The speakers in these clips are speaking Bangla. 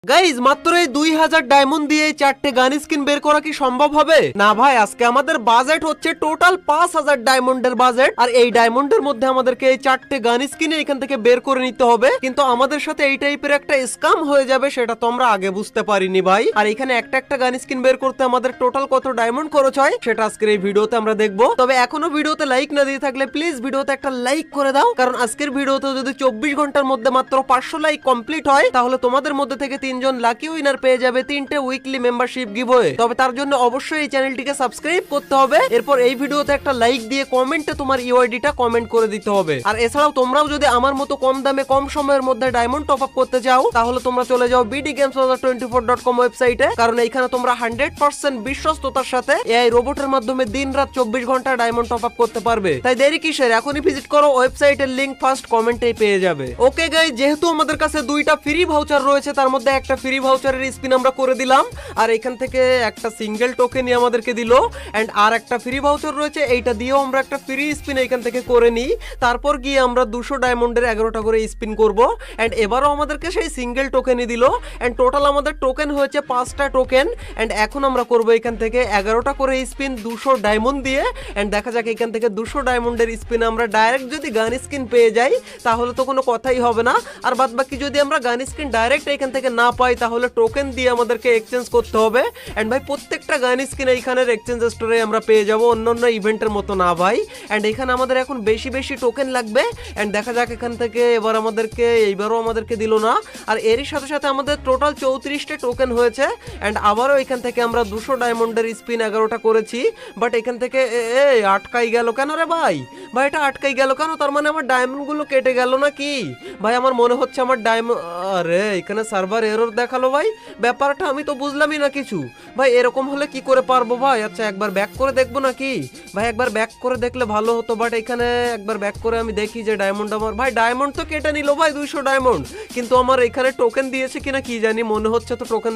গাইজ মাত্র এই 2000 ডায়মন্ড দিয়ে 4টে গান স্কিন বের করা কি সম্ভব হবে? না ভাই, আজকে আমাদের বাজেট হচ্ছে টোটাল 5000 ডায়মন্ডের বাজেট। আর এই ডায়মন্ডের মধ্যে আমাদেরকে এই 4টে গান স্কিন এখান থেকে বের করে নিতে হবে। কিন্তু আমাদের সাথে এই টাইপের একটা স্ক্যাম হয়ে যাবে, সেটা তো আমরা আগে বুঝতে পারিনি ভাই। আর এখানে একটা একটা গান স্কিন বের করতে আমাদের টোটাল কত ডায়মন্ড খরচ হয় সেটা আজকের এই ভিডিওতে আমরা দেখবো। তবে এখনো ভিডিওতে লাইক না দিয়ে থাকলে প্লিজ ভিডিওতে একটা লাইক করে দাও, কারণ আজকের ভিডিওতে যদি 24 ঘন্টার মধ্যে মাত্র 500 লাইক কমপ্লিট হয় তাহলে তোমাদের মধ্যে থেকে 3 জন লাকি উইনার পেয়ে যাবে 3টে উইকলি মেম্বারশিপ গিভওয়ে। তবে তার জন্য অবশ্যই এই চ্যানেলটিকে সাবস্ক্রাইব করতে হবে। এরপর এই ভিডিওতে একটা লাইক দিয়ে কমেন্টে তোমার ইউআইডিটা কমেন্ট করে দিতে হবে। আর এছাড়াও তোমরাও যদি আমার মতো কম দামে কম সময়ের মধ্যে ডায়মন্ড টপ আপ করতে চাও তাহলে তোমরা চলে যাও bdgames24.com ওয়েবসাইটে, কারণ এইখানে তোমরা 100% বিশ্বস্ততার সাথে এআই রোবটের মাধ্যমে দিন রাত 24 ঘন্টা ডায়মন্ড টপ আপ করতে পারবে। তাই দেরি কিসের, এখনই ভিজিট করো, ওয়েবসাইটের লিংক ফার্স্ট কমেন্টেই পেয়ে যাবে। ওকে গাইস, যেহেতু আমাদের কাছে 2টা ফ্রি ভাউচার রয়েছে, তার মধ্যে একটা ফ্রি ভাউচারের স্পিন আমরা করে দিলাম, আর এখান থেকে একটা সিঙ্গেল টোকেনই আমাদেরকে দিল। এন্ড আর একটা ফ্রি ভাউচার রয়েছে, এইটা দিয়েও আমরা একটা ফ্রি স্পিন এখান থেকে করে নিই। তারপর গিয়ে আমরা 200 ডায়মন্ডের 11টা করে স্পিন করব। এন্ড এবারও আমাদেরকে সেই সিঙ্গেল টোকেনই দিল। এন্ড টোটাল আমাদের টোকেন হয়েছে 5টা টোকেন। এন্ড এখন আমরা করব এখান থেকে 11টা করে স্পিন 200 ডায়মন্ড দিয়ে। এন্ড দেখা যাক এখান থেকে 200 ডায়মন্ডের স্পিন আমরা ডাইরেক্ট যদি গান স্কিন পেয়ে যাই তাহলে তো কোনো কথাই হবে না। আর বাদ বাকি যদি আমরা গান স্কিন ডাইরেক্ট এখান থেকে না পাই তাহলে টোকেন দিয়ে আমাদেরকে এক্সচেঞ্জ করতে হবে। এন্ড ভাই প্রত্যেকটা গান স্কিন এইখানের এক্সচেঞ্জ স্টোরে আমরা পেয়ে যাব, অন্যান্য ইভেন্টের মতো না ভাই। এন্ড এখানে আমাদের এখন বেশি বেশি টোকেন লাগবে। এন্ড দেখা যাক এখান থেকে এবার আমাদেরকে এইবারও আমাদেরকে দিল না। আর এরই সাথে সাথে আমাদের টোটাল 34টা টোকেন হয়েছে। এন্ড আবারও এখান থেকে আমরা 200 ডায়মন্ডের স্পিন 11টা করেছি, বাট এখান থেকে আটকাই গেল কেন রে ভাই? ভাই এটা আটকাই গেল কেন? তার মানে আমার ডায়মন্ড গুলো কেটে গেল নাকি ভাই? আমার মনে হচ্ছে আমার ডায়মন্ড, আরে এখানে সার্ভার এরর দেখালো ভাই। ব্যাপারটা আমি তো বুঝলামই না কিছু ভাই। এরকম হলে কি করে পারবো ভাই? আচ্ছা একবার ব্যাক করে দেখবো নাকি ভাই? একবার ব্যাক করে দেখলে ভালো হতো, বাট এখানে একবার ব্যাক করে আমি দেখি যে ডায়মন্ড আমার, ভাই ডায়মন্ড তো কেটে নিল ভাই 200 ডায়মন্ড, কিন্তু আমার এখানে টোকেন দিয়েছে কিনা কি জানি, মনে হচ্ছে তো টোকেন।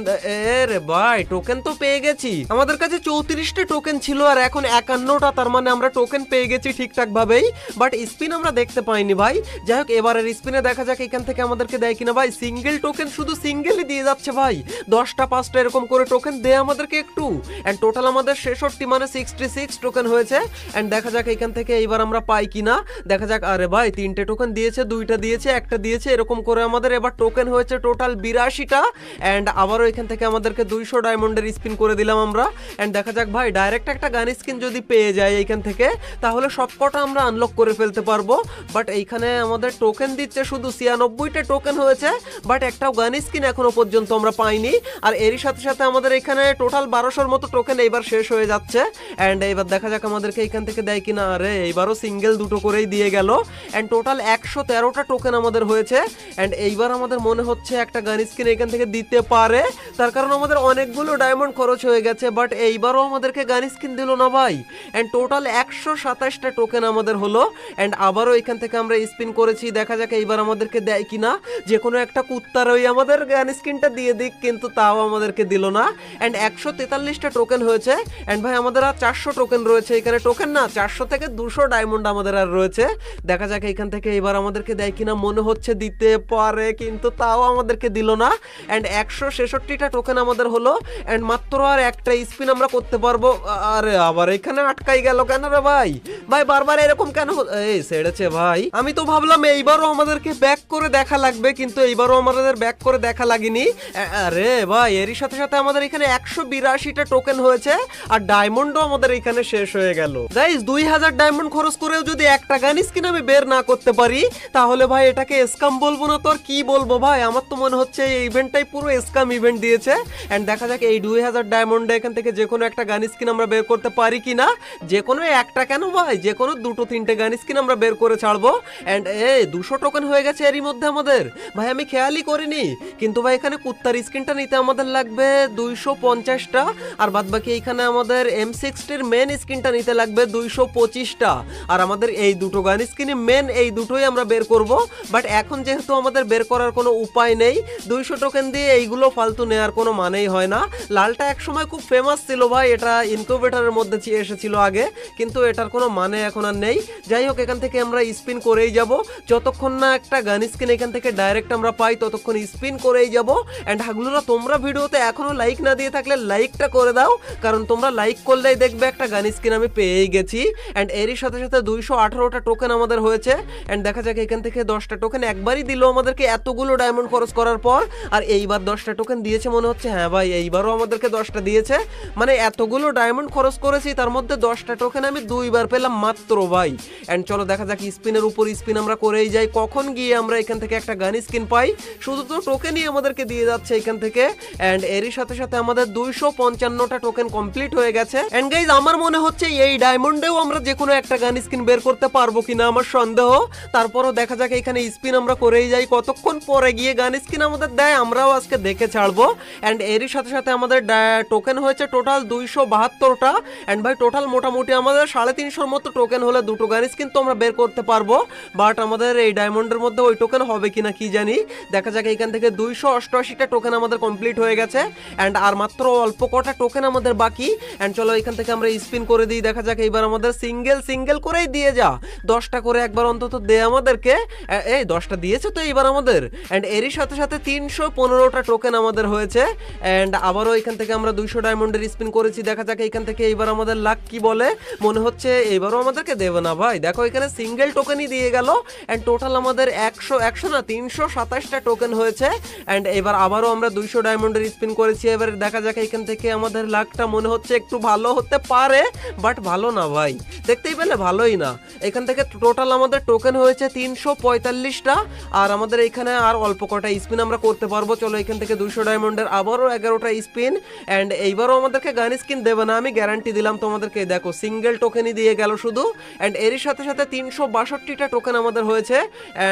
রে ভাই টোকেন তো পেয়ে গেছি, আমাদের কাছে 34টা টোকেন ছিল আর এখন 51টা, তার মানে আমরা টোকেন পেয়ে গেছি ঠিকঠাক ভাবেই, বাট স্পিন আমরা দেখতে পাইনি ভাই। যাই হোক এবারের স্পিনে দেখা যাক এখান থেকে আমাদেরকে দেয় কিনা ভাই। সিঙ্গেল টোকেন, শুধু সিঙ্গেলই দিয়ে যাচ্ছে ভাই, 10টা 5টা এরকম করে টোকেন দেয় আমাদেরকে একটু। এন্ড টোটাল আমাদের 66 মানে 66 টোকেন হয়েছে। এন্ড দেখা যাক এখান থেকে এইবার আমরা পাই কিনা, দেখা যাক। আরে ভাই 3টে টোকেন দিয়েছে, 2টা দিয়েছে, একটা দিয়েছে, এরকম করে আমাদের এবার টোকেন হয়েছে টোটাল 82টা। এন্ড আবারও এখান থেকে আমাদেরকে 200 ডায়মন্ডের স্পিন করে দিলাম আমরা। এন্ড দেখা যাক ভাই ডাইরেক্ট একটা গান স্কিন যদি পেয়ে যায় এইখান থেকে তাহলে সবকটা আমরা আনলক করে ফেলতে পারবো। বাট এইখানে আমাদের টোকেন দিচ্ছে শুধু 96টা টোকেন হয়েছে, বাট একটাও গান স্কিন এখনো পর্যন্ত আমরা পাইনি। আর এরই সাথে সাথে আমাদের এখানে টোটাল 1200-র মতো টোকেন এইবার শেষ হয়ে যাচ্ছে। এন্ড এইবার দেখা যাক আমাদেরকে এইখান থেকে দেয় কিনা। আরে এইবারও সিঙ্গেল 2টো করেই দিয়ে গেল। এন্ড টোটাল 113টা টোকেন আমাদের হয়েছে। এন্ড এইবার আমাদের মনে হচ্ছে একটা গান স্কিন এখান থেকে দিতে পারে, তার কারণ আমাদের অনেকগুলো ডায়মন্ড খরচ হয়ে গেছে। বাট এইবারও আমাদেরকে গান স্কিন দিল না ভাই। এন্ড টোটাল 127টা টোকেন আমাদের হলো। এন্ড আবারও এখান থেকে আমরা স্পিন করেছি, দেখা যাক এইবার আমাদেরকে দেয় কিনা। যে কোনো একটা কুত্তার ওই আমাদের গান স্কিনটা দিয়ে দিক, কিন্তু তাও আমাদেরকে দিল না। এন্ড 143টা টোকেন হয়েছে। এন্ড ভাই আমাদের আর 400 টোকেন রয়েছে, এখানে টোকেন না 400 থেকে 200 ডায়মন্ড আমাদের আর রয়েছে। দেখা যাক এখান থেকে এবার আমাদেরকে দেয় কিনা, মনে হচ্ছে দিতে পারে, কিন্তু তাও আমাদেরকে দিল না। এন্ড 166টা টোকেন আমাদের হলো। এন্ড মাত্র আর একটা স্পিন আমরা করতে পারবো। আরে আবার এখানে আটকাই গেল কেন রে ভাই? ভাই বারবার এরকম কেন? এই ছেড়েছে ভাই। আমি তো ভাবলাম এইবারও আমাদেরকে ব্যাক করে দেখা লাগবে, কিন্তু এইবারও আমাদের ব্যাক করে দেখা লাগেনি। আরে ভাই এরই সাথে সাথে আমাদের এখানে 182টা টোকেন হয়েছে আর ডায়মন্ডও আমাদের এখানে শেষ হয়ে গেল। গাইস 2000 ডায়মন্ড খরচ করেও যদি একটা গান স্কিন আমি বের না করতে পারি তাহলে ভাই এটাকে স্ক্যাম বলবো না তো আর কি বলবো ভাই? আমার তো মনে হচ্ছে এই ইভেন্টটাই পুরো স্ক্যাম ইভেন্ট দিয়েছে। এন্ড দেখা যাক এই 2000 ডায়মন্ডে এখান থেকে যে কোনো একটা গান স্কিন আমরা বের করতে পারি কিনা। যে কোনো একটা কেন ভাই, যে কোনো 2-3টে গান স্কিন আমরা বের করে ছাড়বো। এন্ড 200 টোকেন হয়ে গেছে এরই মধ্যে আমাদের, ভাই আমি খেয়ালই করিনি। কিন্তু ভাই এখানে কুত্তার স্কিনটা নিতে আমাদের লাগবে 250টা, আর বাদ বাকি এখানে আমাদের M60-র মেন স্কিনটা নিতে লাগবে 225টা। আর আমাদের এই দুটো গান স্কিনে মেন এই দুটোই আমরা বের করব। বাট এখন যেহেতু আমাদের বের করার কোনো উপায় নেই, 200 টোকেন দিয়ে এইগুলো ফালতু নেওয়ার কোনো মানেই হয় না। লালটা একসময় খুব ফেমাস ছিল ভাই, এটা ইনকিউবেটরের মধ্যে এসেছিল আগে, কিন্তু এটার কোনো মানে এখন আর নেই। যাই হোক এখান থেকে আমরা স্পিন করেই যাব, যতক্ষণ না একটা গান স্কিন এখান থেকে ডাইরেক্ট আমরা পাই ততক্ষণ স্পিন করেই যাব। যাব। এন্ড হাগলুরা তোমরা ভিডিওতে এখনো লাইক না দিয়ে থাকলে লাইকটা করে দাও, কারণ তোমরা লাইক করলেই দেখবে একটা গান স্কিন আমি পেয়েই গেছি। এন্ড এরই সাথে সাথে 218টা টোকেন আমাদের হয়েছে। এন্ড দেখা যাক এখান থেকে 10টা টোকেন একবারই দিল আমাদেরকে এতগুলো ডায়মন্ড খরচ করার পর। আর এইবার 10টা টোকেন দিয়েছে মনে হচ্ছে। হ্যাঁ ভাই, এইবারও আমাদেরকে 10টা দিয়েছে। মানে এতগুলো ডায়মন্ড খরচ করেছি, তার মধ্যে 10টা টোকেন আমি 2বার পেলাম মাত্র ভাই। এন্ড চলো দেখা যাক স্পিনের উপর স্পিন আমরা করেই যাই, কখন গিয়ে আমরা এখান থেকে একটা গান স্কিন পাই। শুধু তো টোকেনই আমাদেরকে দিয়ে যাচ্ছে এখান থেকে। এন্ড এরই সাথে সাথে আমাদের 255টা টোকেন কমপ্লিট হয়ে গেছে। এন্ড গাইজ আমার মনে হচ্ছে এই ডায়মন্ডেও আমরা যে কোনো একটা গান স্কিন বের করতে পারবো কিনা আমার সন্দেহ। তারপরও দেখা যাক এখানে স্পিন আমরা করেই যাই, কতক্ষণ পরে গিয়ে গান স্কিন আমাদের দেয় আমরাও আজকে দেখে ছাড়বো। এন্ড এরই সাথে সাথে আমাদের টোকেন হয়েছে টোটাল 272টা। এন্ড ভাই টোটাল মোটামুটি আমাদের 350 মতো টোকেন হলে দুটো গান স্কিন তো আমরা বের করতে পারবো। বাট আমাদের এই ডায়মন্ডের মধ্যে ওই টোকেন হবে কিনা কি জানি। দেখা যাক এখান থেকে 288টা টোকেন আমাদের কমপ্লিট হয়ে গেছে। এন্ড আর মাত্র অল্প কটা টোকেন আমাদের বাকি। এন্ড চলো এখান থেকে আমরা স্পিন করে দিই, দেখা যাক এইবার আমাদের সিঙ্গেল করেই দিয়ে যা, 10টা করে একবার অন্তত দে আমাদেরকে। এই 10টা দিয়েছে তো এইবার আমাদের। এন্ড এরই সাথে সাথে 315টা টোকেন আমাদের হয়েছে। এন্ড আবারও এখান থেকে আমরা 200 ডায়মন্ডের স্পিন করেছি, দেখা যাক এখান থেকে এইবার আমাদের লাক কি বলে। মনে হচ্ছে এইবারও আমাদেরকে দেবে না ভাই, দেখো এখানে সিঙ্গেল টোকেনই দিয়ে গেল। এন্ড টোটাল আমাদের 327টা টোকেন হয়েছে। এন্ড এবার আবারও আমরা 200 ডায়মন্ডের স্পিন করেছি। এবার দেখা যাক এখান থেকে আমাদের লাকটা মনে হচ্ছে একটু ভালো হতে পারে, বাট ভালো না ভাই, দেখতেই পেলে ভালোই না। এখান থেকে টোটাল আমাদের টোকেন হয়েছে 345টা। আর আমাদের এখানে আর অল্প কটা স্পিন আমরা করতে পারবো। চলো এখান থেকে 200 ডায়মন্ডের আবারও 11টা স্পিন। এন্ড এইবারও আমাদেরকে গান স্কিন দেবে না, আমি গ্যারান্টি দিলাম তোমাদেরকে। দেখো সিঙ্গেল টোকেনই দিয়ে গেল শুধু। এন্ড এরই সাথে সাথে 362টা টোকেন আমাদের হয়েছে।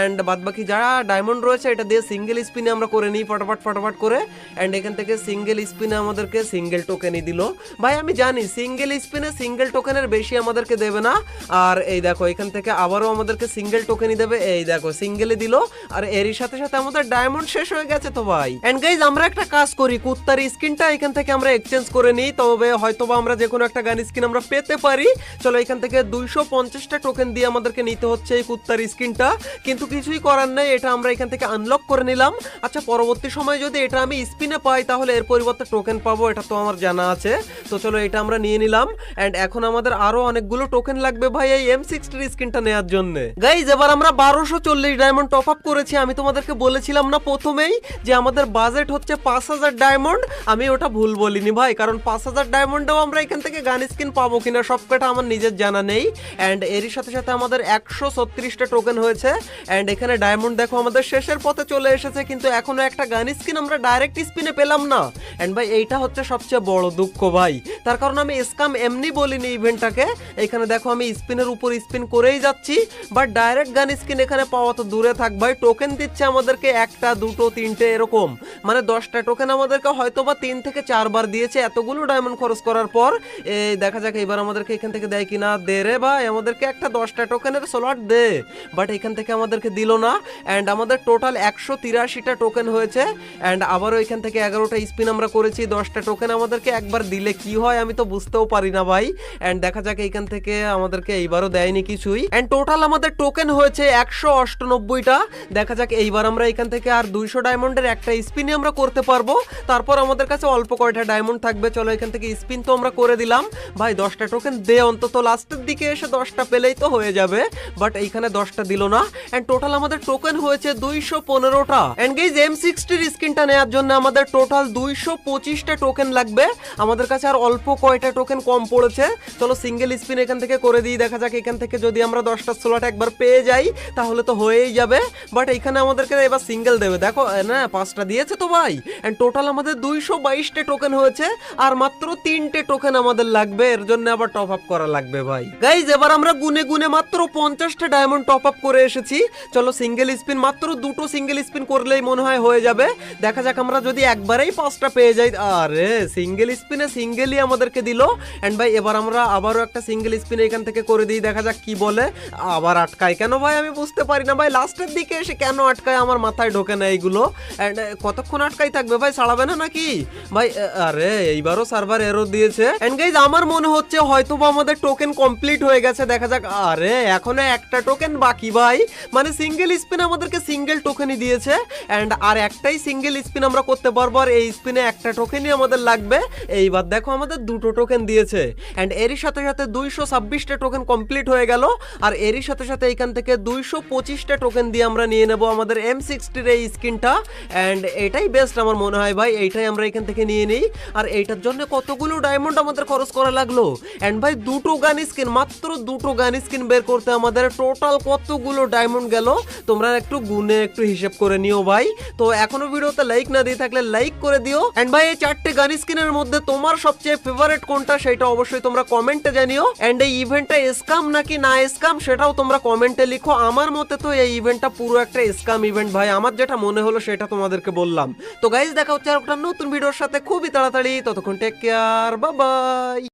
এন্ড বাদ বাকি যারা ডায়মন্ড রয়েছে এটা দিয়ে সিঙ্গেল স্পিনে আমরা করে নিই ফটাফট করে। এন্ড এখান থেকে সিঙ্গেল স্পিনে আমাদেরকে সিঙ্গেল টোকেনই দিল। ভাই আমি জানি সিঙ্গেল স্পিনে সিঙ্গেল টোকেনের বেশি আমাদেরকে দেবে না। আর এই দেখো এখান থেকে আবারও আমাদেরকে সিঙ্গেল টোকেনই দেবে। এই দেখো সিঙ্গেলই দিল। আর এরই সাথে সাথে আমাদের ডায়মন্ড শেষ হয়ে গেছে তো ভাই। এন্ড গাইজ আমরা একটা কাজ করি, কুত্তার স্কিনটা এখান থেকে আমরা এক্সচেঞ্জ করে নিই, তবে হয়তোবা আমরা যে কোনো একটা গান স্কিন আমরা পেতে পারি। চলো এখান থেকে 250টা টোকেন দিয়ে আমাদেরকে নিতে হচ্ছে এই কুত্তার স্কিনটা, কিন্তু কিছুই করার নেই, এটা আমরা এখান থেকে আনলক করে নিলাম। আচ্ছা পরবর্তী সময় যদি এটা আমি স্পিনে পাই তাহলে এর পরিবর্তে টোকেন পাবো, এটা তো আমার জানা আছে। তো চলো এটা আমরা নিয়ে নিলাম। এন্ড এখন আমাদের আরো অনেকগুলো টোকেন লাগবে ভাই এই M60 স্কিনটা নেওয়ার জন্য। গাইজ এবার আমরা 1240 ডায়মন্ড টপ আপ করেছি। আমি তোমাদেরকে বলেছিলাম না প্রথমেই যে আমাদের বাজেট হচ্ছে 5000 ডায়মন্ড। আমি ওটা ভুল বলিনি ভাই, কারণ 5000 ডায়মন্ডেও আমরা এখান থেকে গান স্কিন পাবো কিনা সবকটা আমার নিজের জানা নেই। এন্ড এরই সাথে সাথে আমাদের 136টা টোকেন হয়েছে। এন্ড এখানে ডায়মন্ড দেখো আমাদের শেষের পথে চলে এসেছে, কিন্তু এখনো একটা গান স্কিন আমরা ডাইরেক্ট স্পিনে পেলাম না। এন্ড ভাই এইটা হচ্ছে সবচেয়ে বড় দুঃখ ভাই, তার কারণ আমি স্ক্যাম এমনি বলিনি ইভেন্টটাকে। এখানে দেখো আমি স্পিনের উপর স্পিন করেই যাচ্ছি, বাট ডাইরেক্ট গান স্কিন এখানে পাওয়া তো দূরে থাক ভাই, টোকেন দিচ্ছে আমাদেরকে 1টা 2টো 3টে এরকম, মানে 10টা টোকেন আমাদেরকে হয়তোবা 3 থেকে 4 বার দিয়েছে এতগুলো ডায়মন্ড খরচ করার পর। এই দেখা যাক এবার আমাদেরকে এখান থেকে দেয় কিনা। দে রে ভাই, আমাদেরকে একটা 10টা টোকেনের স্লট দে, বাট এখান থেকে আমাদেরকে দিল না। এন্ড আমাদের টোটাল 183টা টোকেন হয়েছে। এন্ড আবারও এখান থেকে 11টা স্পিন আমরা করেছি, 10টা টোকেন আমাদেরকে একবার দিলে কি হয় আমি তো বুঝতেও পারি না ভাই। এন্ড দেখা যাক এইখান থেকে আমাদেরকে এইবারও দেয়নি কিছুই। এন্ড টোটাল আমাদের টোকেন হয়েছে 198টা। দেখা যাক এইবার আমরা এখান থেকে আর 200 ডায়মন্ডের একটা স্পিনই আমরা করতে পারবো, তারপর আমাদের কাছে অল্প কয়টা ডায়মন্ড থাকবে। চলো এখান থেকে স্পিন তো আমরা করে দিলাম ভাই, 10টা টোকেন দে অন্তত, লাস্টের দিকে এসে 10টা পেলেই তো হয়ে যাবে, বাট এইখানে 10টা দিল না। এন্ড টোটাল আমাদের টোকেন হয়েছে 215টা। এন্ড গাইজ M60 স্কিনটা নেওয়ার জন্য আমাদের টোটাল 225টা টোকেন লাগবে। আমাদের কাছে আর অল্প কয়টা টোকেন কম পড়েছে। চলো সিঙ্গেল স্পিন এখান থেকে করে দিই, দেখা যাক এখান থেকে যদি আমরা 10টা স্লট একবার পেয়ে যাই তাহলে তো হয়েই যাবে, বাট এখানে আমাদেরকে এবার সিঙ্গেল দেবে। দেখো না 5টা দিয়েছে তো ভাই। এন্ড টোটাল আমাদের 222টে টোকেন হয়েছে, আর মাত্র 3টে টোকেন আমাদের লাগবে, এর জন্য আবার টপ আপ করা লাগবে ভাই। গাইজ এবার আমরা গুনে গুনে মাত্র 50টা ডায়মন্ড টপ আপ করে এসেছি। চলো সিঙ্গেল স্পিন মাত্র 2টো সিঙ্গেল স্পিন করলেই মনে হয় হয়ে যাবে। দেখা যাক আমরা যদি একবারেই 5টা পেয়ে যাই। আরে সিঙ্গেল স্পিনে সিঙ্গেলই আমাদেরকে দিল। এন্ড ভাই এবার আমরা আবারও একটা সিঙ্গেল স্পিন এখান থেকে করে দিই, দেখা যাক কি বলে। আবার আটকায় কেন ভাই আমি বুঝতে পারি না ভাই, লাস্টের দিকে এসে কেন আটকায় আমার মাথায় ঢোকে না এইগুলো। এন্ড কতক্ষণ আটকাই থাকবে ভাই, ছাড়াবে না নাকি ভাই? আরে এইবারও সার্ভার এরর দিয়েছে। এন্ড গাইজ আমার মনে হচ্ছে হয়তোবা আমাদের টোকেন কমপ্লিট হয়ে গেছে, দেখা যাক। আরে এখনো একটা টোকেন বাকি ভাই, মানে সিঙ্গেল স্পিন আমাদেরকে সিঙ্গেল টোকেনই দিয়েছে। এন্ড আর একটাই সিঙ্গেল স্পিন আমরা করতে পারবো, আর এই স্পিনে একটা টোকেনই আমাদের লাগবে। এইবার দেখো আমাদের দুটো টোকেন দিয়েছে, এন্ড এরই সাথে সাথে 226টা টোকেন কমপ্লিট হয়ে গেল। আর এরই সাথে সাথে এখান থেকে 225টা টোকেন দিয়ে আমরা নিয়ে নেব আমাদের M60 এই স্কিনটা। এন্ড এটাই বেস্ট আমার মনে হয় ভাই, এইটাই আমরা এখান থেকে নিয়ে নিই। আর এইটার জন্য কতগুলো ডায়মন্ড আমাদের খরচ করা লাগলো। এন্ড ভাই দুটো গান স্কিন, মাত্র দুটো গান স্কিন বের করতে আমাদের টোটাল কতগুলো ডায়মন্ড গেল, তোমরা একটু গুনে একটু হিসেব করে নিও ভাই। তো এখনো ভিডিওতে লাইক না দিয়ে থাকলে লাইক করে দিও। এন্ড ভাই এই চারটে গান স্কিনের মধ্যে তোমার সবচেয়ে ফেভারিট কোনটা সেটা অবশ্যই তোমরা কমেন্টে জানিও। এন্ড এই ইভেন্টটা স্ক্যাম নাকি না স্ক্যাম সেটাও তোমরা কমেন্টে লিখো। আমার মতে তো এই ইভেন্টটা পুরো একটা স্ক্যাম ইভেন্ট ভাই, আমার যেটা মনে হলো সেটা তোমাদেরকে বললাম। তো গাইজ দেখা হচ্ছে আর একটা নতুন ভিডিওর সাথে খুবই তাড়াতাড়ি, ততক্ষণ টেক কেয়ার, বাই বাই।